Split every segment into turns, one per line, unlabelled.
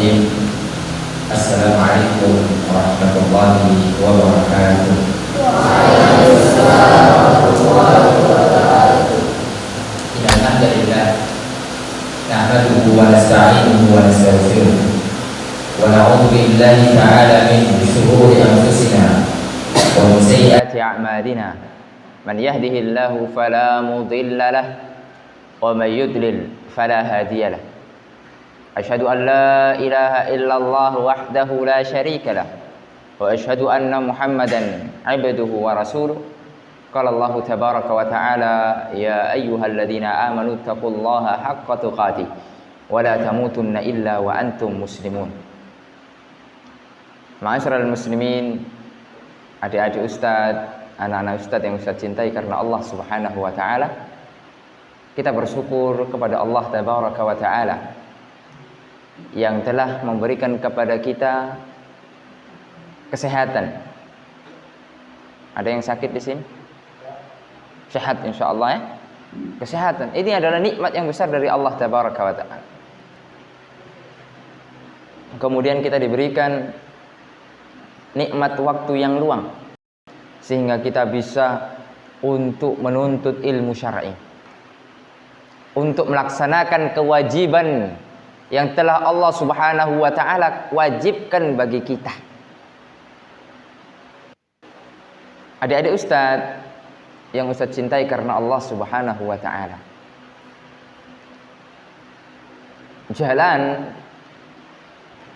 Bismillahirrahmanirrahim. Assalamualaikum warahmatullahi wabarakatuh. Waalaikumsalam warahmatullahi wabarakatuh. Innal hamdalillah nahmaduhu wa nasta'inuhu wa nastaghfiruh wa na'udzu billahi ta'ala min shururi anfusina wa min sayyiati a'malina. Man yahdihillahu fala mudilla lahu wa man yudlil fala hadiya lahu. Asyhadu an la ilaha illallah wahdahu la syarika lah wa asyhadu anna Muhammadan abduhu wa rasuluh. Qala Allah tabaraka wa ta'ala ya ayyuhalladzina amanu taqullaha haqqa tuqatih wa la tamutunna illa wa antum muslimun. Ma'asyiral muslimin, adik-adik ustaz, anak-anak ustaz yang ustaz cintai karena Allah Subhanahu wa taala, kita bersyukur kepada Allah tabaraka wa taala yang telah memberikan kepada kita kesehatan. Ada yang sakit di sini? Sehat insyaallah ya. Kesehatan ini adalah nikmat yang besar dari Allah tabaraka wa taala. Kemudian kita diberikan nikmat waktu yang luang sehingga kita bisa untuk menuntut ilmu syar'i, untuk melaksanakan kewajiban yang telah Allah Subhanahu wa taala wajibkan bagi kita. Adik-adik ustaz yang ustaz cintai karena Allah Subhanahu wa taala, jalan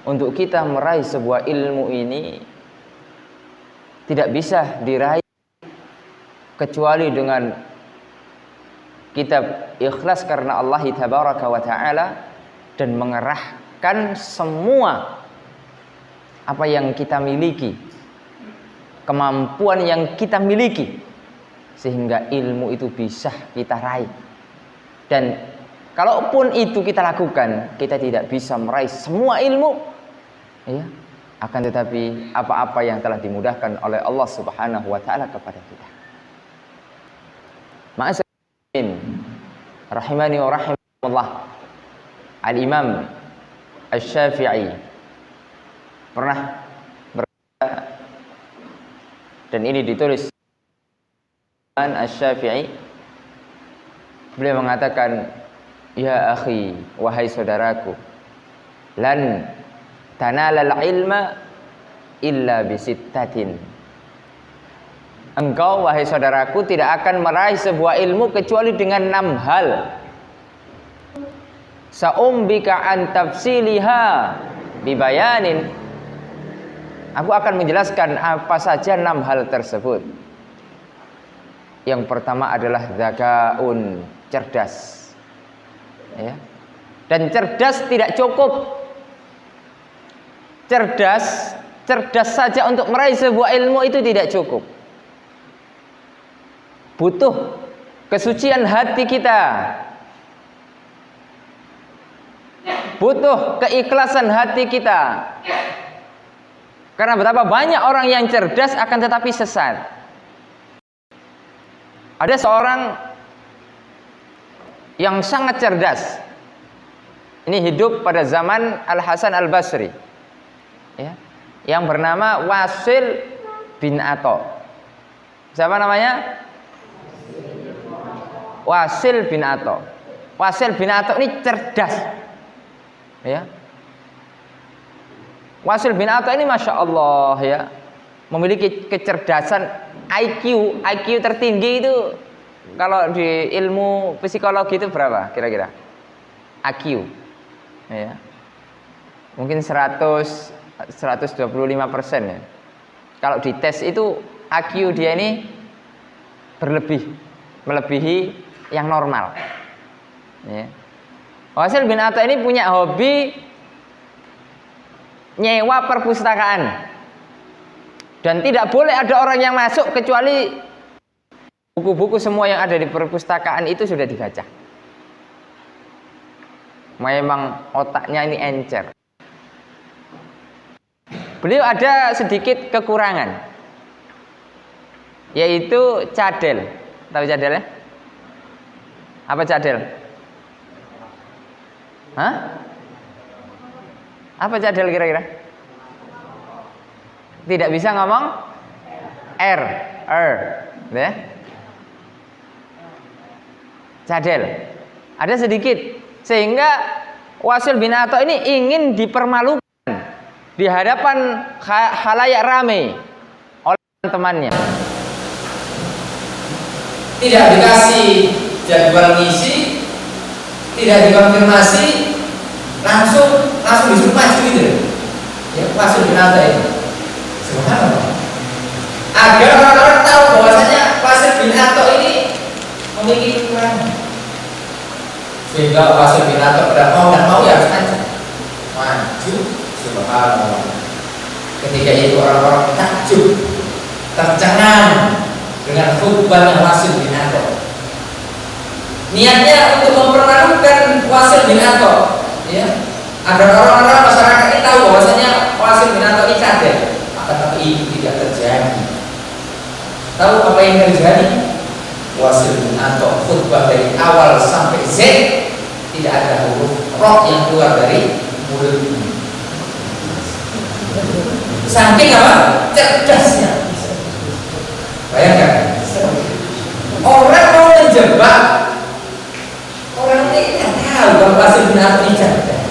untuk kita meraih sebuah ilmu ini tidak bisa diraih kecuali dengan kita ikhlas karena Allah tabaraka wa taala dan mengerahkan semua apa yang kita miliki, kemampuan yang kita miliki, sehingga ilmu itu bisa kita raih. Dan kalaupun itu kita lakukan, kita tidak bisa meraih semua ilmu, ya. Akan tetapi apa-apa yang telah dimudahkan oleh Allah Subhanahu wa taala kepada kita. Ma'asyirin rahimani wa rahimakumullah. Al-Imam Asy-Syafi'i pernah berkata, dan ini ditulis Asy-Syafi'i, beliau mengatakan, ya akhi, wahai saudaraku, lan tanalal ilma illa bisittatin. Engkau wahai saudaraku tidak akan meraih sebuah ilmu kecuali dengan 6 hal. Sa'umbika an tafsiliha bibayanin. Aku akan menjelaskan apa saja 6 hal tersebut. Yang pertama adalah zakaun, cerdas. Ya. Dan cerdas tidak cukup. Cerdas saja untuk meraih sebuah ilmu itu tidak cukup. Butuh kesucian hati kita. Butuh keikhlasan hati kita. Karena betapa banyak orang yang cerdas akan tetapi sesat. Ada seorang yang sangat cerdas. Ini hidup pada zaman Al-Hasan Al-Basri, ya, yang bernama Wasil bin Atha. Siapa namanya? Wasil bin Atha. Wasil bin Atha ini cerdas. Ya. Wasil bin Atha ini masya Allah ya, memiliki kecerdasan IQ tertinggi itu. Kalau di ilmu psikologi itu berapa kira-kira IQ? Ya. Mungkin 125% ya. Kalau di tes itu IQ dia ini melebihi yang normal. Ya. Wasil bin Atha ini punya hobi nyewa perpustakaan, dan tidak boleh ada orang yang masuk kecuali buku-buku semua yang ada di perpustakaan itu sudah dibaca. Memang otaknya ini encer. Beliau ada sedikit kekurangan, yaitu cadel. Tahu cadel ya? Apa cadel? Hah?
Apa cadel kira-kira? Tidak bisa ngomong R, ya. Cadel. Ada sedikit sehingga Wasil bin Atha ini ingin dipermalukan di hadapan khalayak ramai oleh temannya.
Tidak dikasih jadwal ngisi, tidak dikonfirmasi, langsung disuruh maju gitu. Ya, Wasil bin Atha ini. Subhanallah. Agar orang-orang tahu bahwasanya Wasil bin Atha ini memiliki kekurangan. Sehingga Wasil bin Atha tidak mau ya harus maju. Subhanallah. Ketika itu orang-orang takjub, tercengang dengan khutbahnya Wasil bin Atha. Niatnya untuk mempermalukan Wasil bin Atha, ya, agar orang-orang masyarakat ini tahu bahwasanya Wasil bin Atha ini cadel. Akan tapi itu tidak terjadi. Tahu apa yang terjadi? Wasil bin Atha khutbah dari awal sampai Z tidak ada huruf roh yang keluar dari mulutnya. Saking apa? Cerdasnya. Bayangkan, orang mau menjebak, orang ini tidak tahu kalau Wasil bin Atha ini cerdas.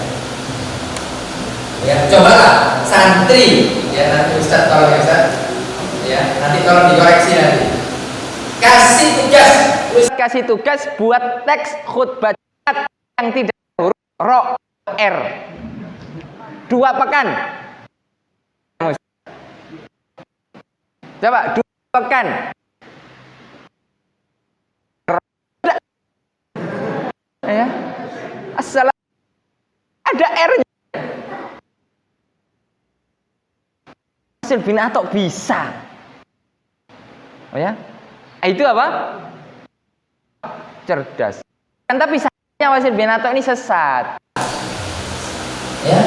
Ya, cobalah santri, ya nanti Ustaz tolong ya Ustaz, ya nanti tolong dikoreksi nanti. Kasih tugas buat teks khutbah yang tidak huruf ro r 2 pekan. Coba 2 pekan. Ya. Assalam ada R-nya. Wasil bin Atha bisa. Oh ya. Itu apa? Cerdas. Kan tapi sayangnya Wasil bin Atha ini sesat. Ya.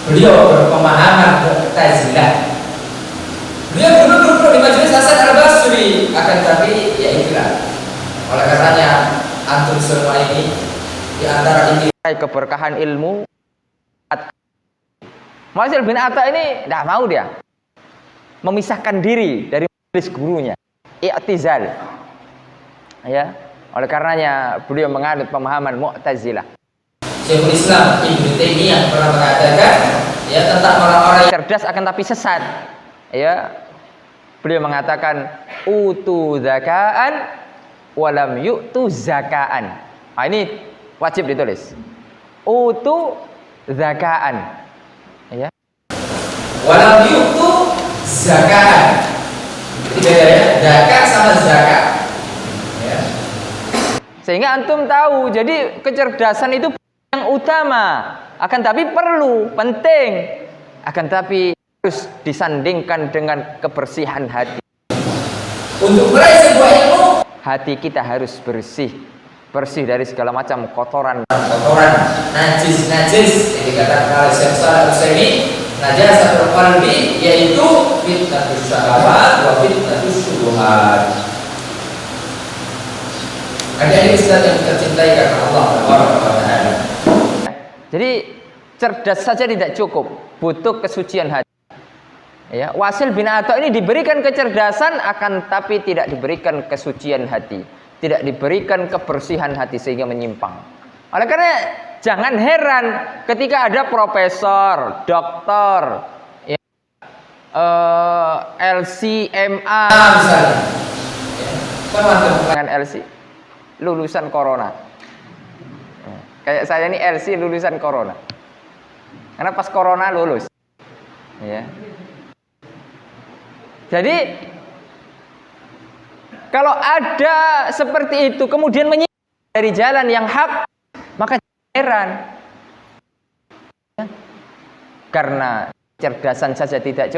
Beliau berpemahaman Mu'tazilah. Beliau duduk di majelis Hasan Al-Basri, akan tapi ya itulah. Oleh karenanya antum semua ini di antara inti
keberkahan ilmu. Wasil bin Atha ini tidak mau dia memisahkan diri dari majelis gurunya. I'tizal. Ya, oleh karenanya beliau menganut pemahaman Mu'tazilah.
Syekhul Islam Ibnu Taimiyah pernah mengatakan ya tentang orang-orang yang
cerdas akan tapi sesat. Ya, beliau mengatakan utu zakaan walam yu'tu zakaan. Nah, ini wajib ditulis. Utu zakaan. Ya.
Walam yu'tu zakaan. Beda ya, zakat sama zakat. Ya.
Sehingga antum tahu, jadi kecerdasan itu yang utama, akan tapi perlu, penting, akan tapi harus disandingkan dengan kebersihan hati.
Untuk meraih sebuah ilmu,
hati kita harus bersih dari segala macam kotoran,
najis yang dikatakan oleh Syekh Shalih Al-Utsaimin, najasatul qalbi, yaitu fitnatus syahwat wa fitnatus syubhat. Ada ini Ustaz yang kita cintai karena Allah Taala.
Jadi cerdas saja tidak cukup, butuh kesucian hati. Ya, Wasil bin Atha ini diberikan kecerdasan akan tapi tidak diberikan kesucian hati, tidak diberikan kebersihan hati sehingga menyimpang. Oleh karena jangan heran ketika ada profesor, doktor, ya, LC-MA
misalnya,
dengan LC lulusan corona. Kayak saya ini LC lulusan corona, karena pas corona lulus. Ya. Jadi kalau ada seperti itu kemudian menyimpang dari jalan yang hak, maka heran. Ya. Karena cerdasan saja tidak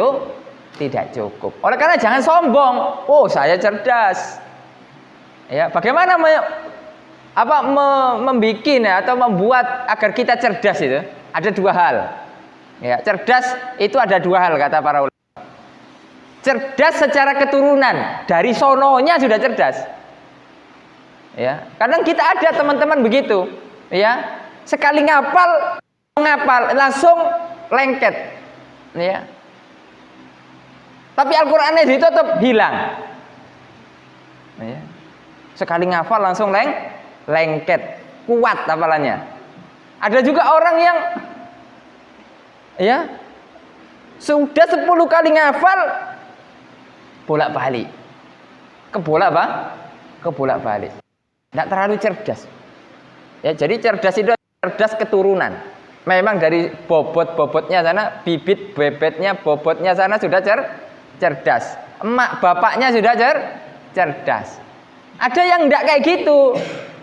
cukup. Oleh karena jangan sombong. Oh, saya cerdas. Ya, bagaimana membuat agar kita cerdas itu? Ada 2 hal. Ya, cerdas itu ada 2 hal kata para ulama. Cerdas secara keturunan, dari sononya sudah cerdas. Ya, kadang kita ada teman-teman begitu, ya. Sekali ngapal ngapal langsung lengket, ya. Tapi Al-Qur'annya ditutup hilang. Ya. Sekali ngafal langsung lengket, kuat hafalannya. Ada juga orang yang ya sudah 10 kali ngafal bolak-balik. Kebolak-balik. Tidak terlalu cerdas. Ya, jadi cerdas itu cerdas keturunan. Memang dari bobot-bobotnya sana, bibit bebetnya, bobotnya sana sudah cerdas. Emak bapaknya sudah cerdas. Ada yang tidak kayak gitu.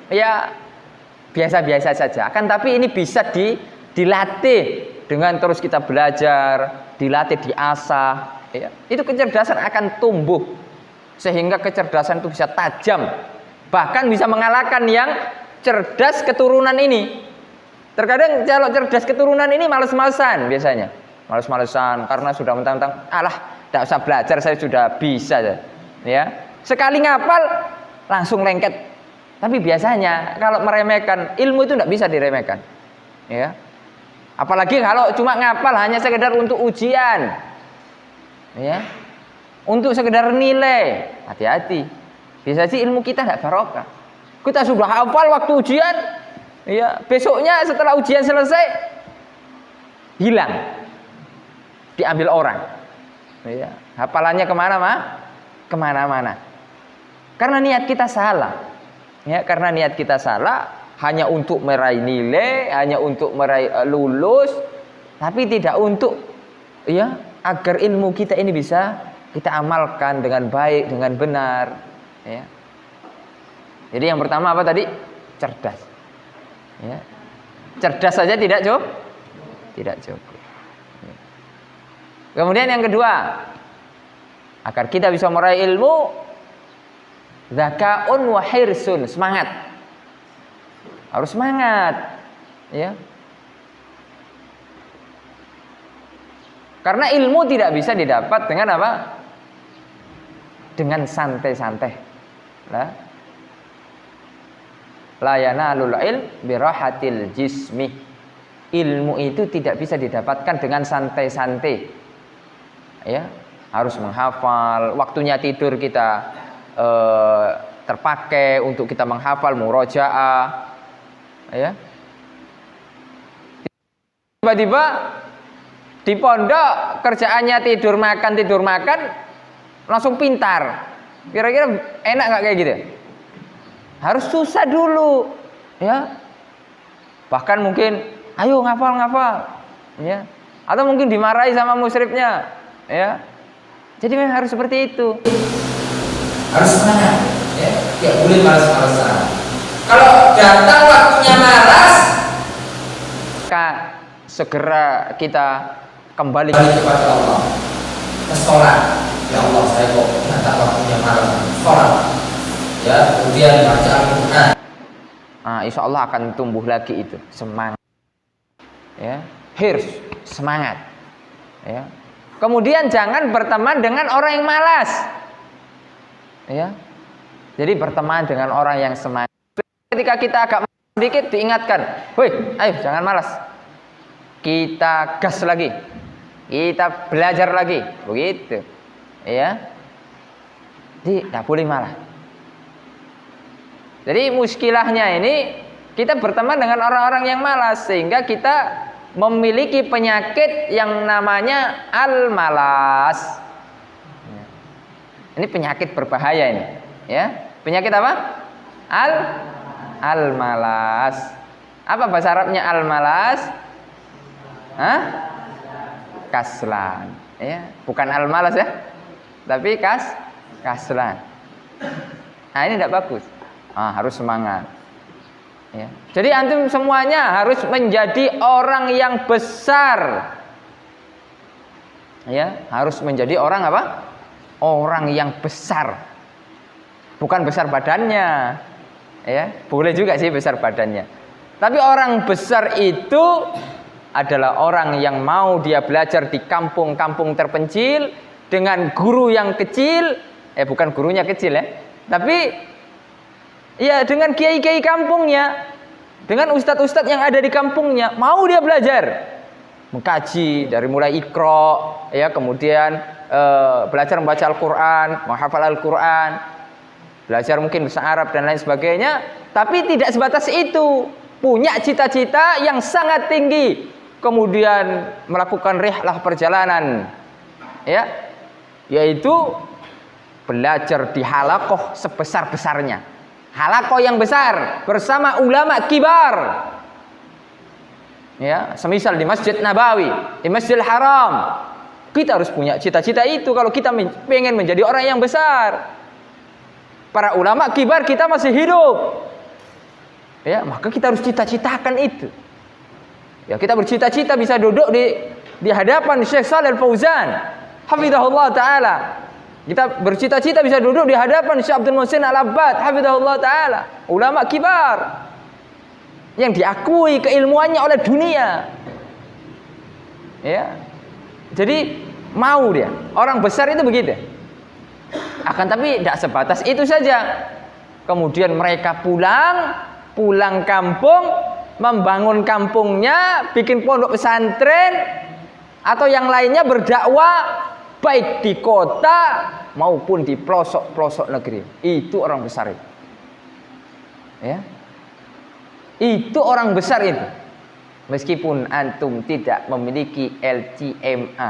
Ya biasa-biasa saja. Akan tapi ini bisa dilatih dengan terus kita belajar, dilatih, diasah. Ya. Itu kecerdasan akan tumbuh sehingga kecerdasan itu bisa tajam. Bahkan bisa mengalahkan yang cerdas keturunan ini. Terkadang kalau cerdas keturunan ini males-malesan biasanya. Males-malesan karena sudah mentang-mentang alah, tidak usah belajar, saya sudah bisa. Ya. Sekali ngapal langsung lengket. Tapi biasanya kalau meremehkan ilmu itu tidak bisa diremehkan. Ya. Apalagi kalau cuma ngapal hanya sekedar untuk ujian. Ya. Untuk sekedar nilai, hati-hati. Bisa sih ilmu kita tidak barokah. Kita sudah hafal waktu ujian, ya, besoknya setelah ujian selesai hilang, diambil orang. Ya, hafalannya kemana-mana. Karena niat kita salah. Ya, karena niat kita salah hanya untuk meraih nilai, hanya untuk meraih lulus, tapi tidak untuk ya agar ilmu kita ini bisa kita amalkan dengan baik, dengan benar. Ya. Jadi yang pertama apa tadi? Cerdas. Ya. Cerdas saja tidak cukup. Ya. Kemudian yang kedua, agar kita bisa meraih ilmu, zakaun wa hirsun, semangat. Harus semangat. Ya. Karena ilmu tidak bisa didapat dengan apa? Dengan santai-santai. La yanalul ilm birahatil jismi. Ilmu itu tidak bisa didapatkan dengan santai-santai. Ya, harus menghafal. Waktunya tidur kita terpakai untuk kita menghafal murojaah. Ya. Tiba-tiba di pondok kerjaannya tidur makan langsung pintar. Kira-kira enak nggak kayak gitu? Harus susah dulu, ya. Bahkan mungkin, ayo ngafal, ya. Atau mungkin dimarahi sama musyrifnya, ya. Jadi memang harus seperti itu.
Harus semangat, ya. Tidak boleh malas-malasan. Kalau datang waktunya malas,
segera kita kembali
kepada Allah. Kita sholat. Ya Allah, saya kok datang waktunya malas. Sholat. Ya, kemudian baca Al-Quran.
Insya Allah akan tumbuh lagi itu semangat. Ya, hirs, semangat. Ya. Kemudian jangan berteman dengan orang yang malas. Ya. Jadi berteman dengan orang yang semangat. Ketika kita agak sedikit diingatkan, "Woi, ayo jangan malas. Kita gas lagi. Kita belajar lagi." Begitu. Ya. Jadi tidak boleh malah. Jadi muskilahnya ini kita berteman dengan orang-orang yang malas sehingga kita memiliki penyakit yang namanya al-malas. Ini penyakit berbahaya ini, ya. Penyakit apa? Al-malas. Apa bahasa Arabnya al-malas? Kaslan, ya. Bukan al-malas ya. Tapi kaslan. Nah, ini tidak bagus. Harus semangat. Ya. Jadi antum semuanya harus menjadi orang yang besar. Ya, harus menjadi orang apa? Orang yang besar. Bukan besar badannya. Ya, boleh juga sih besar badannya. Tapi orang besar itu adalah orang yang mau dia belajar di kampung-kampung terpencil dengan guru yang kecil. Bukan gurunya kecil ya. Tapi ya dengan kiai-kiai kampungnya, dengan ustadz-ustadz yang ada di kampungnya, mau dia belajar mengkaji dari mulai Iqra, ya, kemudian belajar membaca Al-Quran, menghafal Al-Quran, belajar mungkin bahasa Arab dan lain sebagainya, tapi tidak sebatas itu, punya cita-cita yang sangat tinggi, kemudian melakukan rihlah perjalanan, ya, yaitu belajar di halaqah sebesar-besarnya, halaqah yang besar bersama ulama kibar, ya, semisal di Masjid Nabawi, di Masjidil Haram. Kita harus punya cita-cita itu kalau kita pengen menjadi orang yang besar. Para ulama kibar kita masih hidup, ya, maka kita harus cita-citakan itu. Ya, kita bercita-cita bisa duduk di hadapan Syekh Shalih Al-Fauzan, hafizahullah taala. Kita bercita-cita bisa duduk di hadapan Syekh Abdul Muhsin Al-Abbad, hafizahullah taala, ulama kibar yang diakui keilmuannya oleh dunia. Ya. Jadi mau dia, orang besar itu begitu. Akan tapi tidak sebatas itu saja. Kemudian mereka pulang kampung, membangun kampungnya, bikin pondok pesantren atau yang lainnya, berdakwah baik di kota maupun di pelosok-pelosok negeri. Itu orang besar itu. Ya. Itu orang besar itu. Meskipun antum tidak memiliki LCMA.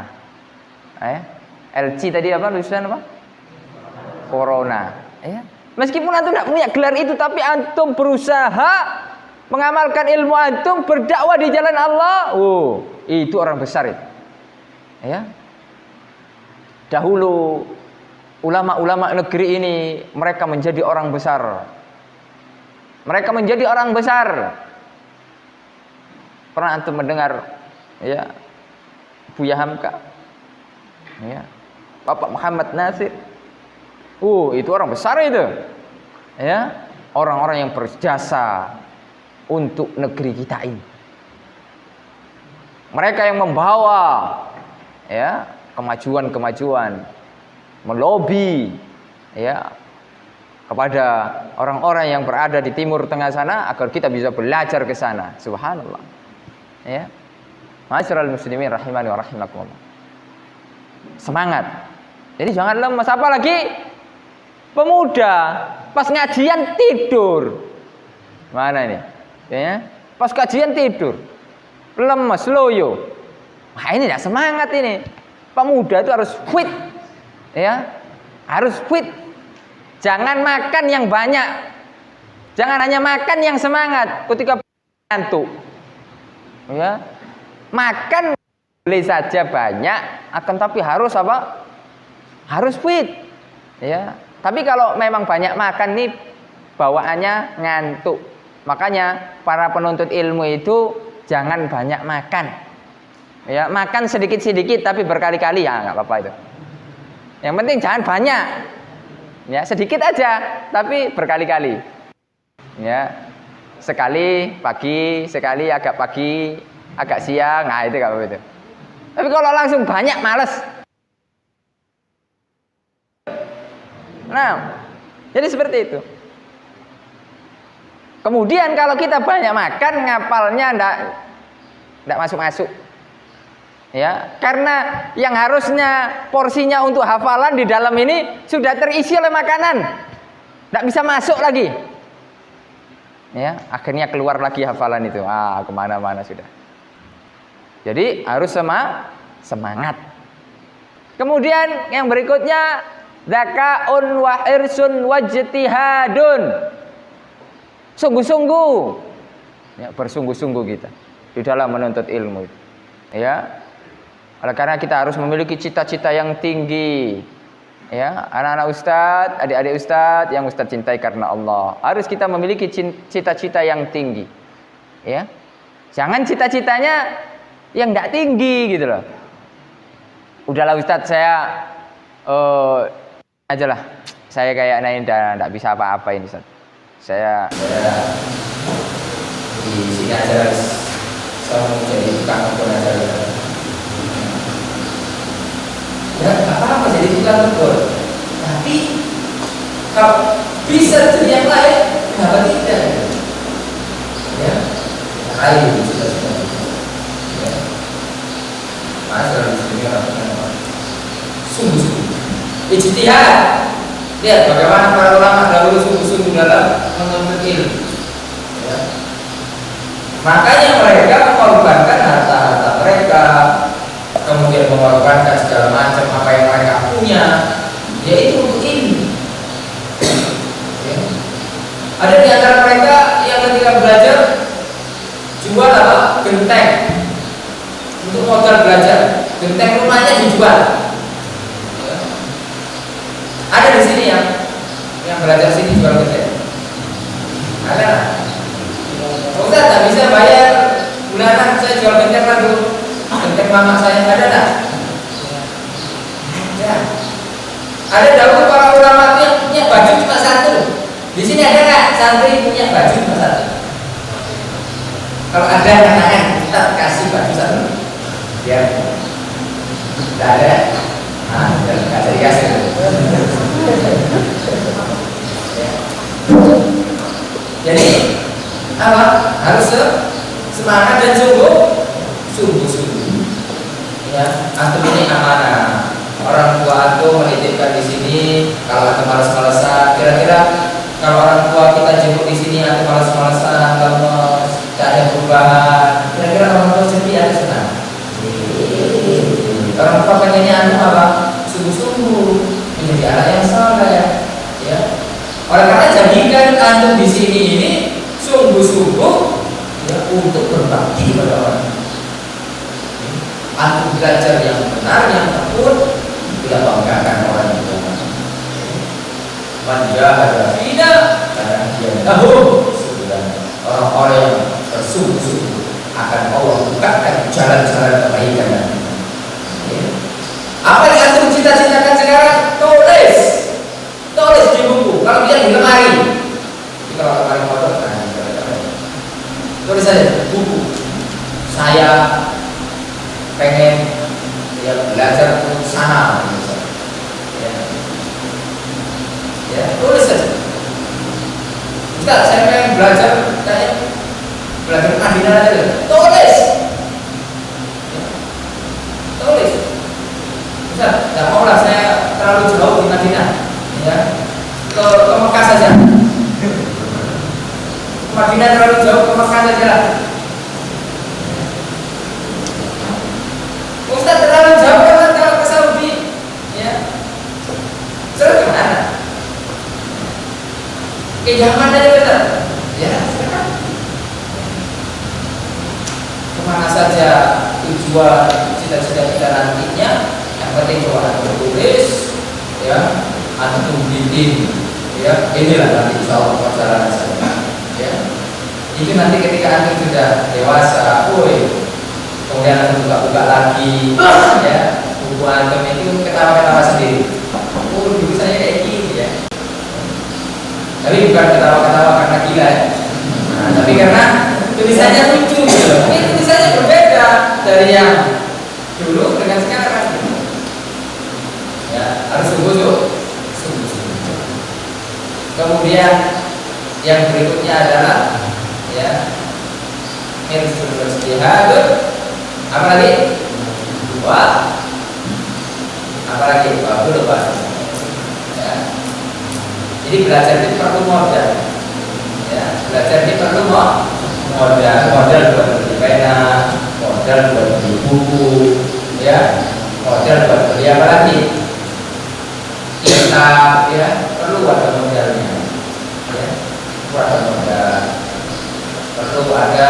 Ya. LC tadi apa tulisan apa? Corona. Ya. Meskipun antum tidak punya gelar itu, tapi antum berusaha mengamalkan ilmu antum, berdakwah di jalan Allah. Oh, itu orang besar itu. Ya. Dahulu ulama-ulama negeri ini mereka menjadi orang besar. Mereka menjadi orang besar. Pernah antum mendengar, ya, Buya Hamka, ya, Bapak Muhammad Nasir? Itu orang besar itu. Ya, orang-orang yang berjasa untuk negeri kita ini. Mereka yang membawa, ya, kemajuan-kemajuan, melobi, ya, kepada orang-orang yang berada di timur tengah sana agar kita bisa belajar ke sana. Subhanallah. Ya. Ma'asyiral muslimin rahimani wa rahimakumullah. Semangat. Jadi jangan lemas. Apa lagi? Pemuda pas ngajian tidur. Mana ini? Ya. Pas kajian tidur. Lemas, loyo. Wah, ini tidak semangat ini. Pemuda itu harus fit, ya, harus fit. Jangan makan yang banyak, jangan hanya makan yang semangat ketika ngantuk. Ya, makan boleh saja banyak, akan tapi harus apa? Harus fit. Ya, tapi kalau memang banyak makan nih, bawaannya ngantuk. Makanya para penuntut ilmu itu jangan banyak makan. Ya, makan sedikit-sedikit tapi berkali-kali, ya nggak apa-apa itu. Yang penting jangan banyak. Ya, sedikit aja tapi berkali-kali. Ya. Sekali pagi, sekali agak pagi, agak siang, nah itu enggak apa-apa itu. Tapi kalau langsung banyak males. Nah, jadi seperti itu. Kemudian kalau kita banyak makan, ngapalnya enggak masuk-masuk. Ya, karena yang harusnya porsinya untuk hafalan di dalam ini sudah terisi oleh makanan, tidak bisa masuk lagi. Ya, akhirnya keluar lagi hafalan itu, kemana-mana sudah. Jadi harus semangat. Kemudian yang berikutnya, zakaun wa irsun wajtihadun. Sungguh-sungguh, ya, bersungguh-sungguh kita di dalam menuntut ilmu itu. Ya. Oleh karena kita harus memiliki cita-cita yang tinggi. Ya, anak-anak ustadz, adik-adik ustadz yang ustadz cintai karena Allah. Harus kita memiliki cita-cita yang tinggi. Ya. Jangan cita-citanya yang enggak tinggi gitu loh. Udahlah ustadz, saya ajalah. Saya kayak ini enggak bisa apa-apa ini ustadz. Saya
di sini aja saya mau jadi tukang ukur aja. Ya, apa-apa jadi tukang ukur. Tapi kalau bisa jadi yang lain, kenapa tidak? Ya, rayu sudah ya. Masa di sini orang sungguh-sungguh ijtihad. Lihat bagaimana para ulama dahulu sungguh-sungguh dalam menuntut ilmu ya. Makanya mereka mengorbankan harta-harta mereka, kemudian mengorbankan segala macam apa yang mereka punya, yaitu untuk ilmu ya. Ada di antara mereka yang ketika belajar jual apa? Genteng untuk modal belajar, genteng rumahnya dijual ya. Ada di sini yang belajar sini jual genteng. Ada lah. Ustaz tak bisa bayar bulanan, saya jual genteng lah dulu. Genteng mama saya ada tak? Ya. Ada dahulu para ulama yang punya baju cuma satu. Di sini ada nggak santri punya baju cuma satu? Kalau ada katakan kita kasih baju satu. Ya. Tidak ada. Ah, nggak jadi kasih. Ya. Jadi apa? Harus semangat dan sungguh-sungguh. Ya, antum ini amanah. Orang tua antum menitipkan di sini. Kalau antum malas-malasan, kira-kira kalau orang tua kita jemput di sini antum malas-malasan, lemes, tidak ada perubahan, kira-kira orang tua sedih atau senang? Orang tua pengennya antum apa? Sungguh-sungguh menjadi anak yang saleh. Ya. Oleh karena jadikan antum di sini ini sungguh-sungguh ya, untuk berbakti kepada orang. Antum belajar yang benar, yang tekun, tidak banggakan orang yang benar. Manja ada fina, karena dia tahu orang-orang yang bersungguh-sungguh akan Allah bukakan jalan-jalan kebaikan. Ya. Apa yang antum cita-citakan sekarang? Tulis di buku. Kalau bisa di lemari. Kalau lemari kodok, tulis saja buku. Saya pengen ya belajar untuk sana, ya tulis saja. Ustaz, saya pengen belajar kayak belajar Madinah aja, tulis. Ya. Tulis. Ustaz, nggak mau lah saya terlalu jauh di Madinah, ya ke Mekah saja. Madinah terlalu jauh, ke Mekah saja lah. Ustaz terlalu jauh kan kalau ke Saudi, ya. Terus kemana? Ke Yaman aja betul. Ya. Kemana saja tujuan cita-cita kita nantinya, yang penting coba antum tulis, ya, antum bikin, ya. Inilah nanti insya Allah perjalanan saya. Ya. Itu nanti ketika antum sudah dewasa, kemudian antum buka-buka lagi, ya, buku antum itu ketawa-ketawa sendiri. Dulu saya kayak gini ya. Tapi bukan ketawa-ketawa karena gila ya. Nah, tapi karena tulisannya lucu gitu. Ini tulisannya berbeda dari yang dulu dengan sekarang. Ya, harus sungguh-sungguh. Kemudian yang berikutnya adalah ya hirsul ijtihad. Apa lagi? Dua. Apa lagi? Lupa. Ya. Jadi belajar itu perlu modal. Ya, belajar ini perlu modal buat beli pena, modal buat beli buku, ya, modal buat beli apa lagi? Kitab, ya, perlu ada modalnya. Ya, perlu ada modal. Perlu ada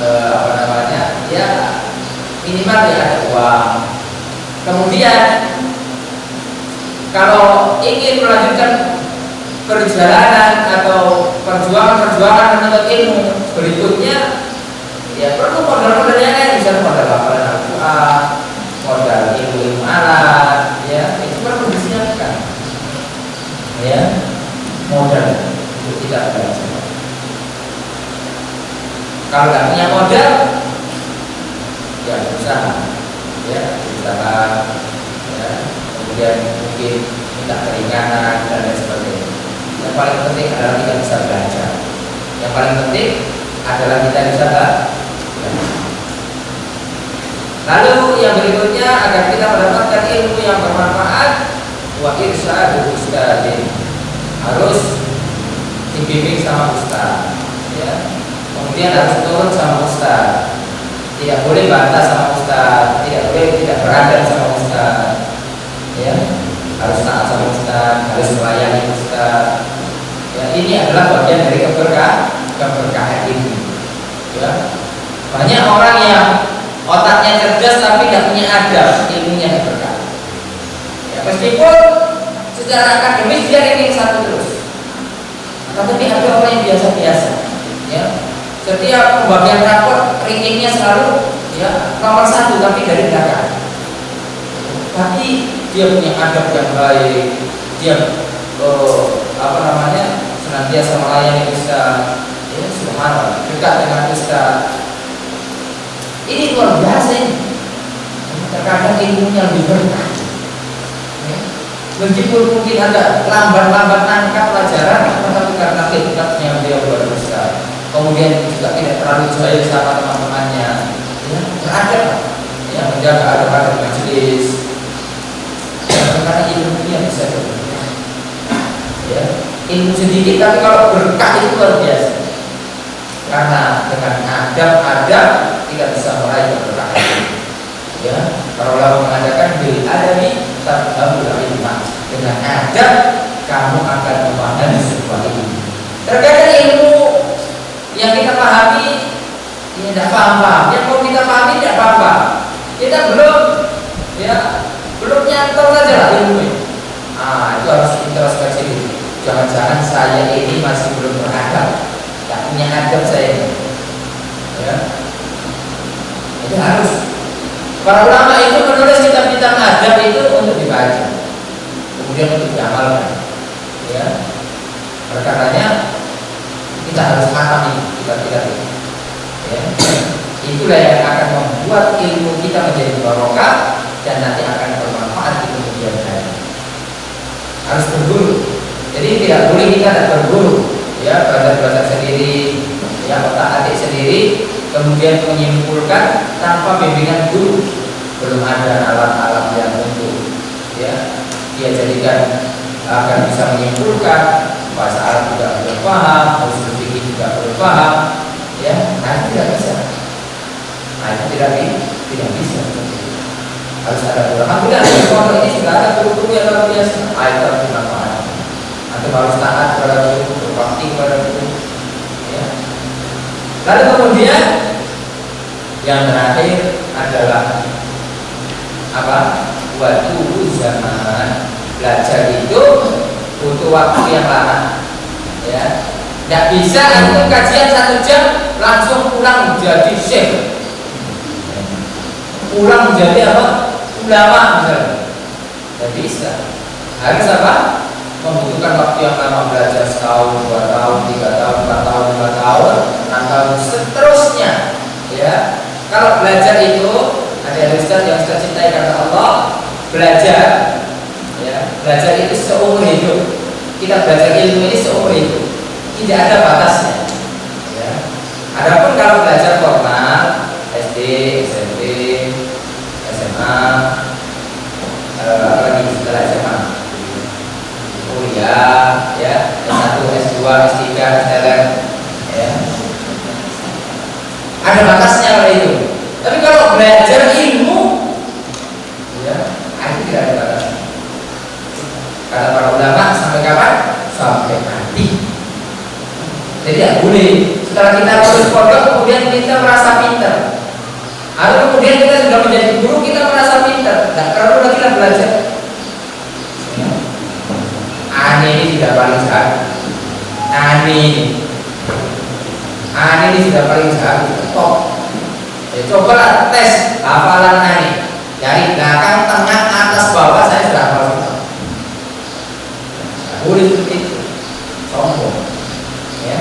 apa namanya? Ya, minimal ya ada uang. Kemudian kalau ingin melanjutkan perjalanan atau perjuangan menuntut ilmu berikutnya, ya perlu modal-modal yang lain, misalnya modal hafalan Al-Quran, modal ilmu alat, ya itu perlu disiapkan, ya modal untuk kita belajar. Kalau nggak punya modal, ya berusaha, ya kemudian mungkin minta keringanan dan lain sebagainya. Yang paling penting adalah kita bisa belajar. Yang paling penting adalah kita bisa belajar. Lalu yang berikutnya, agar kita mendapatkan ilmu yang bermanfaat, wa irsyadul ustadzin, harus dibimbing sama ustaz, ya. Kemudian harus turun sama ustaz, tidak boleh bantah sama ustaz, tidak boleh tidak beradab sama ustaz, ya. Harus taat sama ustaz, harus melayani ustaz. Ya, ini adalah bagian dari keberkahan ini. Ya. Banyak orang yang otaknya cerdas tapi tidak punya adab, ilmunya tidak berkah. Ya, meskipun secara akademis dia ranking 1 terus, tapi ada orang yang biasa-biasa. Ya, setiap pembagian rapor rankingnya selalu ya nomor 1 tapi dari belakang. Tapi dia punya adab yang baik, dia senantiasa melayani ustaz, ya, subhanallah, dekat dengan ustaz. Ini luar biasa ini. Terkadang ilmunya lebih berkah. Ya. Meskipun mungkin ada lambat-lambat nangkap pelajaran, tetapi karena khidmatnya beliau kepada ustaz, kemudian juga tidak terlalu jahil sama teman-temannya, ya, beradab, ya, menjaga adab-adab majelis. Karena ilmunya bisa berkah. Ya, ilmu sedikit tapi kalau berkah itu luar biasa. Karena dengan adab-adab kita bisa meraih keberkahan. Ya, para ulama mengatakan bil adabi tabul ilma. Dengan adab kamu akan memahami sebuah ilmu. Terkadang ilmu yang kita pahami ini tidak paham, yang mau kita pahami tidak paham. Kita belum nyantol saja lah ilmu. Itu harus introspeksi diri. Jangan-jangan saya ini masih belum beradab, tak punya adab saya. Ya. Itu harus. Para ulama itu menulis kitab-kitab adab itu untuk dibaca, kemudian untuk diamalkan. Ya. Perkaranya kita harus pahami kitab-kitab itu. Ya. Itulah yang akan membuat ilmu kita menjadi barokah dan nanti akan bermanfaat di kemudian hari. Harus berguru. Jadi tidak boleh kita tidak berguru, ya, belajar sendiri, ya, otak-atik sendiri, kemudian menyimpulkan tanpa bimbingan guru. Belum ada alat-alat yang untuk, ya, dia jadikan agar bisa menyimpulkan. Bahasa Arab juga belum paham, usul fikih juga belum paham, ya, nah tidak bisa. Nah itu tidak bisa. Harus ada guru. Alhamdulillah di pondok ini sudah ada guru-guru yang luar biasa. Itu harus dimanfaatkan. Atau harus taat kepada guru, berbakti kepada guru. Ya. Lalu kemudian yang terakhir adalah apa? Waktu zaman. Belajar itu butuh waktu yang lama. Ya. Tidak bisa untuk kajian 1 jam langsung pulang menjadi syekh. Pulang menjadi apa? Ulama misalnya. Tidak bisa. Harus apa? Membutuhkan waktu yang lama, belajar 1 tahun, 2 tahun, 3 tahun, 4 tahun, 5 tahun, 6 tahun, seterusnya. Ya, kalau belajar itu ada ustaz yang ustaz cintai karena Allah, belajar, ya, belajar itu seumur hidup. Kita belajar ilmu ini seumur hidup, tidak ada batasnya. Ya. Adapun kalau belajar formal, SD, SMP, SMA, lagi setelah SMA, kuliah, ya, S1, S2, S3, S3, ya. Ada batasnya kalau itu. Tapi kalau belajar ilmu, ya, itu tidak ada batasnya. Kata para ulama, sampai kapan? Sampai mati. Jadi tidak boleh setelah kita lulus pondok kemudian kita merasa pintar. Atau kemudian kita sudah menjadi guru kita merasa pintar. Tidak perlu lagi kita belajar. Aneh ini sudah paling jahat. Aneh ini sudah paling jahat. Top. Ya, cobalah tes hafalan aneh. Dari belakang, tengah, atas, bawah saya sudah hafal semua. Boleh seperti itu. Sombong. Ya.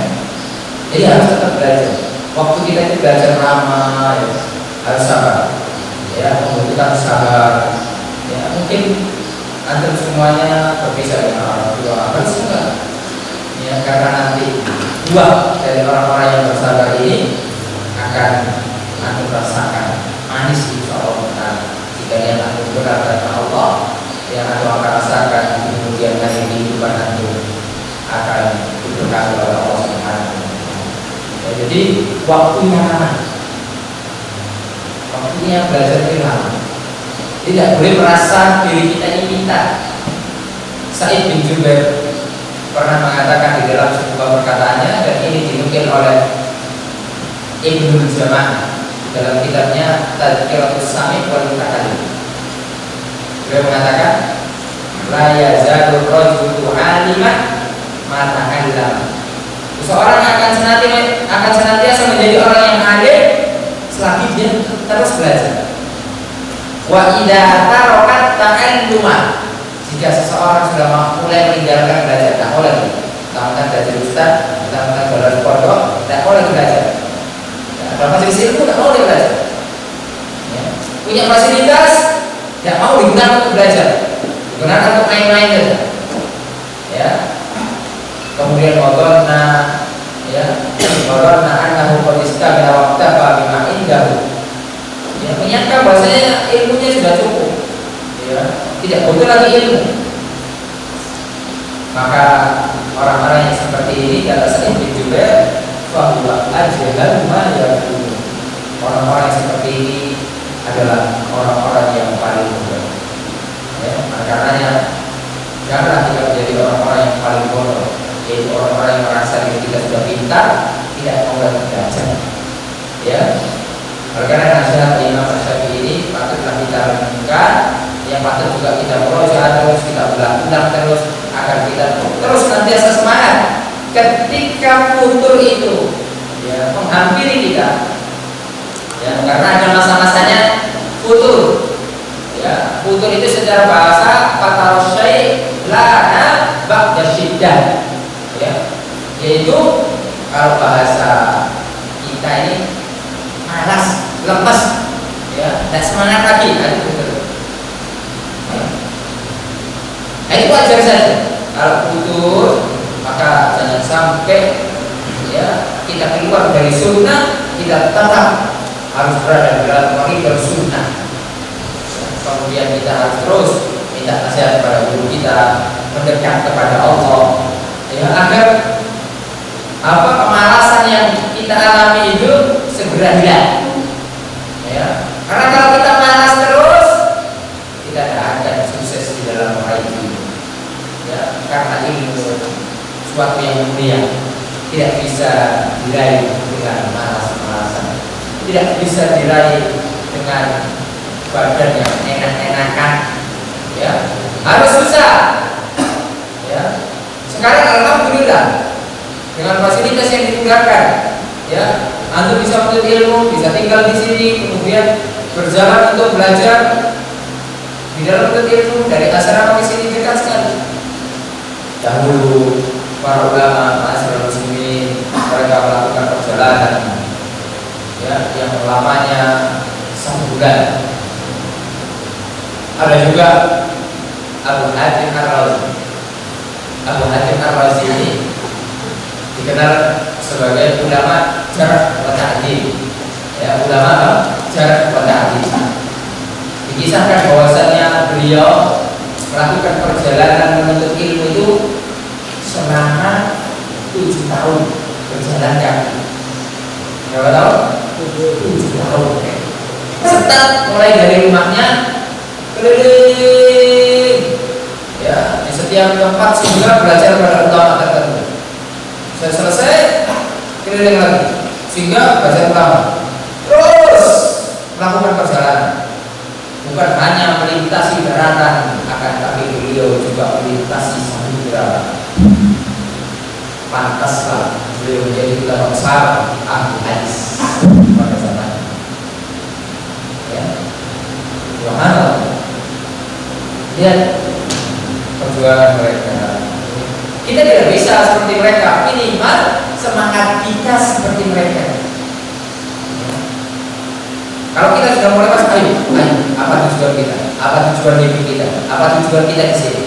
Jadi harus tetap belajar. Waktu kita itu belajar lama, ya, harus sabar. Ya, membutuhkan sabar. Ya, mungkin antum semuanya berpisah dengan orang tua, harus enggak? Ya, karena nanti buah dari dari orang-orang yang bersabar ini akan antum rasakan manis insyaallah. Jika dia antum benar karena Allah, yang antum akan rasakan di kemudian hari kehidupan antum akan diberkahi oleh Allah Subhanahu wa taala. Ya, jadi waktunya lama. Waktunya belajar itu lama. Tidak boleh merasa diri kita ini pintar. Sa'id bin Jubair pernah mengatakan di dalam sebuah perkataannya, dan ini dinukil oleh Ibnul Jama'ah dalam kitabnya Tadhkiratus Sami' wal Mutakallim. Beliau mengatakan, la yazalu rajulu 'aliman ma ta'allama. Seseorang akan senantiasa menjadi orang yang alim selagi dia terus belajar. Wa idza tarakat ta'alluma, jika seseorang sudah mulai meninggalkan belajar, tak boleh lagi. Tamat belajar ustaz, tamat belajar pondok, tak boleh belajar. Ada majelis ilmu, tak boleh belajar. Ya. Punya fasilitas, tidak mau digunakan untuk belajar, digunakan untuk main-main saja. Ya. Kemudian wadonna, ya, wadonna annahu qad istamala waqtafa bima indahu. Ya, menyangka bahwasanya ilmunya sudah cukup. Ya, tidak butuh lagi ilmu. Maka orang-orang yang seperti ini kata Sa'id bin Jubair, bahwa ajhal ma yakunu. Orang-orang yang seperti ini adalah orang-orang yang paling bodoh. Ya, makanya janganlah kita menjadi orang-orang yang paling bodoh, yaitu orang-orang yang merasa diri kita sudah pintar, tidak mau belajar. Ya, oleh karena nasihat Imam Syafi'i ini patutlah kita renungkan, yang patut juga kita berusaha terus, kita ulang-ulang terus, agar kita terus senantiasa semangat ketika futur itu ya menghampiri kita. Ya, karena ada masa-masanya futur. Ya, futur itu secara bahasa kata syai' lana ba'da syiddah. Ya, yaitu kalau bahasa kita ini malas, lemes, ya, tidak semangat lagi, kan itu. Nah, itu wajar saja. Kalau putus, maka jangan sampai ya kita keluar dari sunnah, kita tetap harus berada di dalam koridor sunnah. Kemudian kita harus terus minta nasihat kepada guru kita, mendekat kepada Allah, ya, agar apa kemalasan yang kita alami itu segera hilang. Ya, karena kalau kita malas terus, kita tidak akan sukses di dalam meraih ilmu. Ya, karena ilmu suatu yang mulia tidak bisa diraih dengan malas-malasan, tidak bisa diraih dengan badan yang enak-enakan. Ya, harus susah. Ya, sekarang alhamdulillah dengan fasilitas yang digunakan, ya, antum bisa menuntut ilmu, bisa tinggal di sini, kemudian berjalan untuk belajar di dalam menuntut ilmu dari asrama ke sini dekat sekali. Dahulu para ulama masyarakat muslimin mereka melakukan perjalanan ya yang lamanya 1 bulan. Ada juga Abu Hatim Ar-Razi. Abu Hatim Ar-Razi ini dikenal sebagai ulama jarh wa ta'dil. Ya, ulama jarh wa ta'dil. Dikisahkan bahwasannya beliau melakukan perjalanan menuntut ilmu itu selama 7 tahun berjalan kaki. Berapa tahun? 7 tahun. Setelah mulai dari rumahnya keliling, ya, di setiap tempat sehingga belajar pada ulama tertentu. Selesai keliling lagi sehingga belajar ulama. Terus melakukan perjalanan. Bukan hanya melintasi daratan, akan tapi beliau juga melintasi samudra. Pantaslah beliau menjadi ulama besar ahli hadis pada zamannya. Ya, subhanallah. Lihat perjuangan mereka. Kita tidak bisa seperti mereka, minimal semangat kita seperti mereka. Kalau kita sudah mulai mas, ayo, apa tujuan kita? Apa tujuan hidup kita? Apa tujuan kita di sini?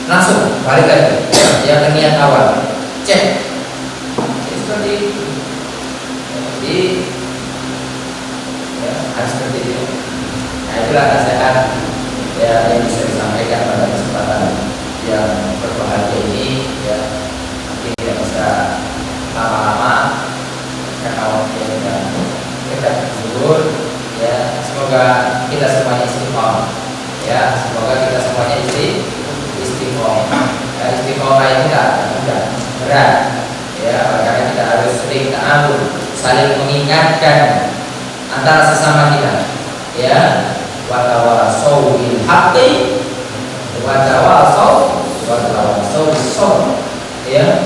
Langsung balik lagi, yang niat awal, cek. Seperti itu. Jadi ya, harus seperti itu. Nah itulah nasihat ya yang bisa disampaikan pada kesempatan yang berbahagia ini ya. Mungkin tidak bisa lama-lama karena waktu yang sudah bersyukur ya. Semoga kita semuanya istiqomah ya. Semoga kita semuanya istiqomah ya. Istiqomah itu tidak mudah, berat ya. Karena kita harus sering ta'awun, saling mengingatkan antara sesama kita ya. Wa tawassaw bil haqqi wa tawassaw bis sabr ya.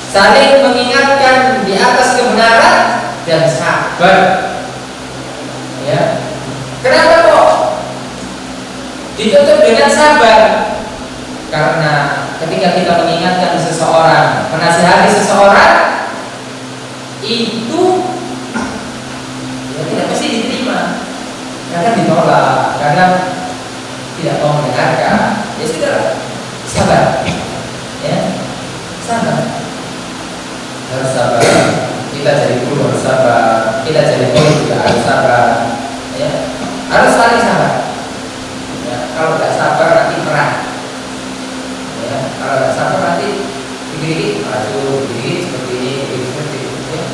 Saling mengingatkan di atas kebenaran dan sabar ya. Kenapa kok ditutup dengan sabar? Karena ketika kita mengingatkan seseorang, menasihati seseorang, itu ya tidak mesti diterima. Kadang ditolak, kadang tidak mau mendengarkan. Ya sudah, sabar ya. Sabar, harus sabar. Kita jadi guru harus sabar, kita jadi murid juga harus sabar ya. Harus saling sabar ya. Kalau tidak sabar nanti perang ya. Kalau tidak sabar nanti dikit-dikit maju, dikit seperti ini, dikit seperti itu ya.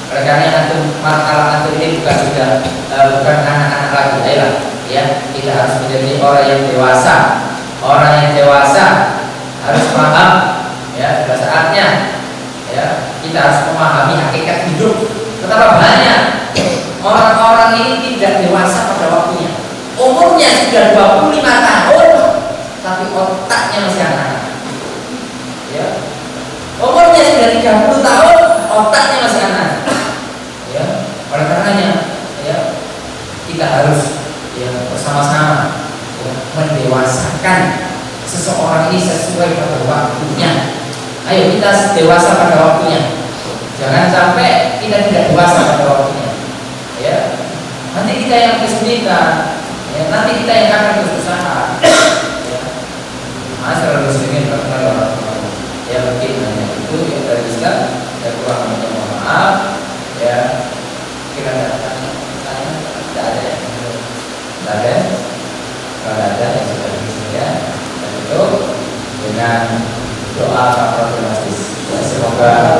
Oleh karena antum, kalau antum ini bukan anak-anak lagi, ayolah ya. Kita harus menjadi orang yang dewasa. Orang yang dewasa harus paham ya. Sudah saatnya ya, kita harus memahami hakikat hidup. Betapa banyak orang-orang ini tidak dewasa pada waktunya. Umurnya sudah 25 tahun, tapi otaknya masih anak-anak. Ya. Umurnya sudah 30 tahun, otaknya masih anak. Ya. Oleh karenanya, ya, kita harus ya bersama-sama ya, mendewasakan seseorang ini sesuai pada waktunya. Ayo kita dewasa pada waktunya. Jangan sampai kita tidak dewasa pada waktunya. Ya. Nanti kita yang kesulitan, ya, nanti kita yang akan kesusahan. Ya. Masyaallah muslimin rahimahullah. Ya mungkin hanya itu yang dari Ustaz. Dan kurang minta maaf. Ya. Kita tanya. Tidak ada yang tidak ada. Kalau ada yang sudah disediakan dan itu dengan doa kafaratul majlis. Semoga